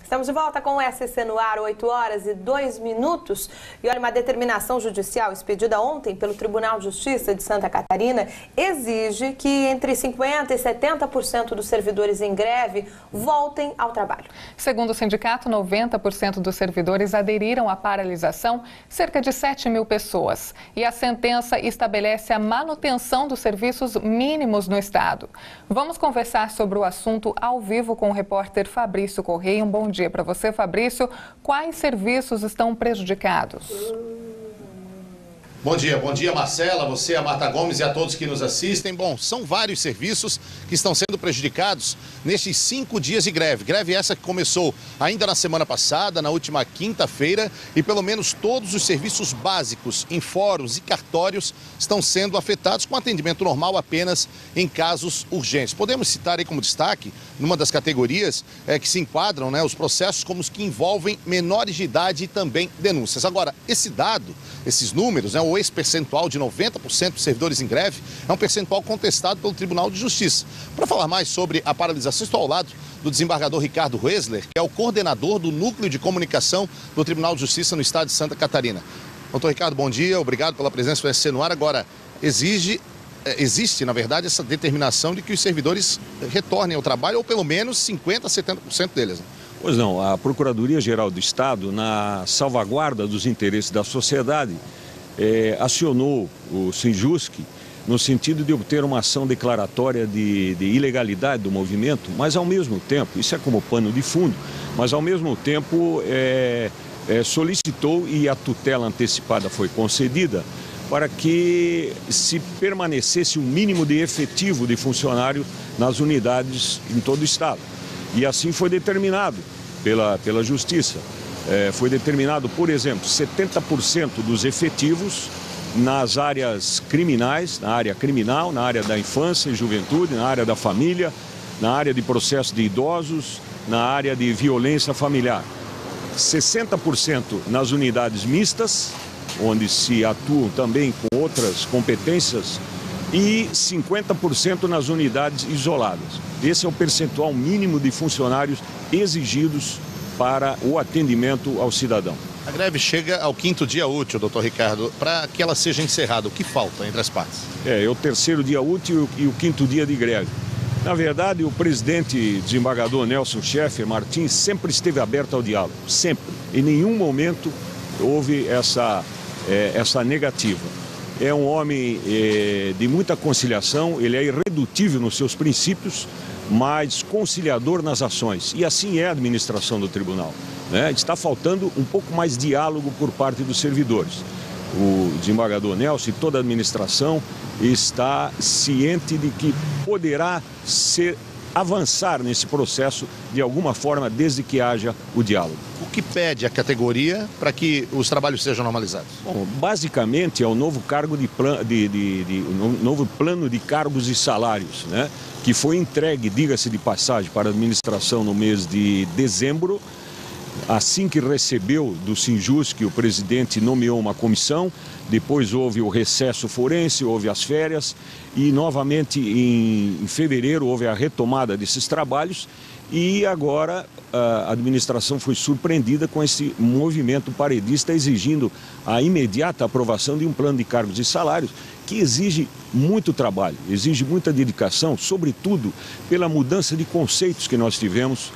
Estamos de volta com o SC no ar, 8h02. E olha, uma determinação judicial expedida ontem pelo Tribunal de Justiça de Santa Catarina exige que entre 50% e 70% dos servidores em greve voltem ao trabalho. Segundo o sindicato, 90% dos servidores aderiram à paralisação, cerca de 7 mil pessoas. E a sentença estabelece a manutenção dos serviços mínimos no estado. Vamos conversar sobre o assunto ao vivo com o repórter Fabrício Correia. Um bom dia para você, Fabrício. Quais serviços estão prejudicados? Bom dia Marcela, você, a Marta Gomes e a todos que nos assistem. Bom, são vários serviços que estão sendo prejudicados nestes 5 dias de greve. Greve essa que começou ainda na semana passada, na última quinta-feira, e pelo menos todos os serviços básicos em fóruns e cartórios estão sendo afetados com atendimento normal apenas em casos urgentes. Podemos citar aí como destaque, numa das categorias que se enquadram, os processos como os que envolvem menores de idade e também denúncias. Agora, esse dado, esses números, esse percentual de 90% dos servidores em greve é um percentual contestado pelo Tribunal de Justiça. Para falar mais sobre a paralisação, estou ao lado do desembargador Ricardo Roesler, que é o coordenador do Núcleo de Comunicação do Tribunal de Justiça no estado de Santa Catarina. Doutor Ricardo, bom dia, obrigado pela presença do SC no ar. Agora, existe, na verdade, essa determinação de que os servidores retornem ao trabalho, ou pelo menos 50% a 70% deles. Pois não, a Procuradoria-Geral do Estado, na salvaguarda dos interesses da sociedade, acionou o Sinjusc no sentido de obter uma ação declaratória de ilegalidade do movimento, mas ao mesmo tempo, isso é como pano de fundo, mas ao mesmo tempo solicitou, e a tutela antecipada foi concedida, para que se permanecesse um mínimo de efetivo de funcionário nas unidades em todo o estado. E assim foi determinado pela Justiça. Foi determinado, por exemplo, 70% dos efetivos nas áreas criminais, na área criminal, na área da infância e juventude, na área da família, na área de processo de idosos, na área de violência familiar. 60% nas unidades mistas, onde se atuam também com outras competências, e 50% nas unidades isoladas. Esse é o percentual mínimo de funcionários exigidos para o atendimento ao cidadão. A greve chega ao 5º dia útil, doutor Ricardo. Para que ela seja encerrada, o que falta entre as partes? É o 3º dia útil e o 5º dia de greve. Na verdade, o presidente desembargador Nelson Schaeffer Martins sempre esteve aberto ao diálogo, sempre. Em nenhum momento houve essa negativa. É um homem de muita conciliação, ele é irredutível nos seus princípios, mas conciliador nas ações. E assim é a administração do tribunal. Está faltando um pouco mais de diálogo por parte dos servidores. O desembargador Nelson e toda a administração está ciente de que poderá avançar nesse processo de alguma forma, desde que haja o diálogo. O que pede a categoria para que os trabalhos sejam normalizados? Bom, basicamente é o novo novo plano de cargos e salários, que foi entregue, diga-se de passagem, para a administração no mês de dezembro. Assim que recebeu do Sinjusc, o presidente nomeou uma comissão, depois houve o recesso forense, houve as férias e novamente em fevereiro houve a retomada desses trabalhos e agora a administração foi surpreendida com esse movimento paredista exigindo a imediata aprovação de um plano de cargos e salários que exige muito trabalho, exige muita dedicação, sobretudo pela mudança de conceitos que nós tivemos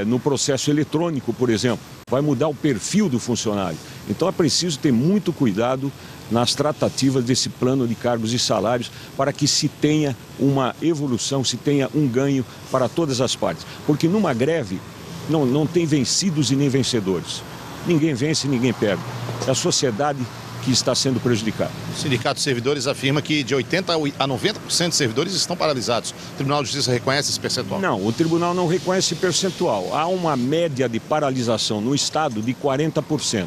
no processo eletrônico, por exemplo. Vai mudar o perfil do funcionário. Então é preciso ter muito cuidado nas tratativas desse plano de cargos e salários para que se tenha uma evolução, se tenha um ganho para todas as partes. Porque numa greve não tem vencidos e nem vencedores. Ninguém vence, ninguém perde. É a sociedade que está sendo prejudicada. O Sindicato de Servidores afirma que de 80% a 90% de servidores estão paralisados. O Tribunal de Justiça reconhece esse percentual? Não, o Tribunal não reconhece esse percentual. Há uma média de paralisação no Estado de 40%.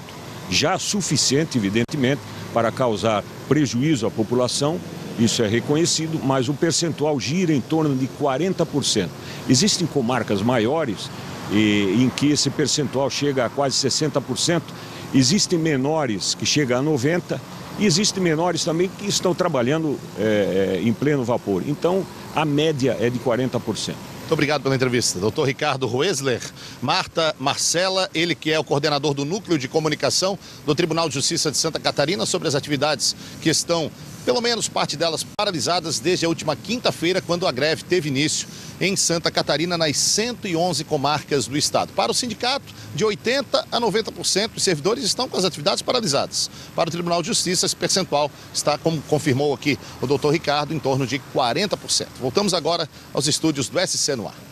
Já suficiente, evidentemente, para causar prejuízo à população, isso é reconhecido, mas o percentual gira em torno de 40%. Existem comarcas maiores em que esse percentual chega a quase 60%. Existem menores que chegam a 90% e existem menores também que estão trabalhando em pleno vapor. Então, a média é de 40%. Muito obrigado pela entrevista. Doutor Ricardo Roesler, Marcela, ele que é o coordenador do Núcleo de Comunicação do Tribunal de Justiça de Santa Catarina, sobre as atividades que estão, pelo menos parte delas, paralisadas desde a última quinta-feira, quando a greve teve início em Santa Catarina, nas 111 comarcas do estado. Para o sindicato, de 80% a 90% dos servidores estão com as atividades paralisadas. Para o Tribunal de Justiça, esse percentual está, como confirmou aqui o doutor Ricardo, em torno de 40%. Voltamos agora aos estúdios do SC no Ar.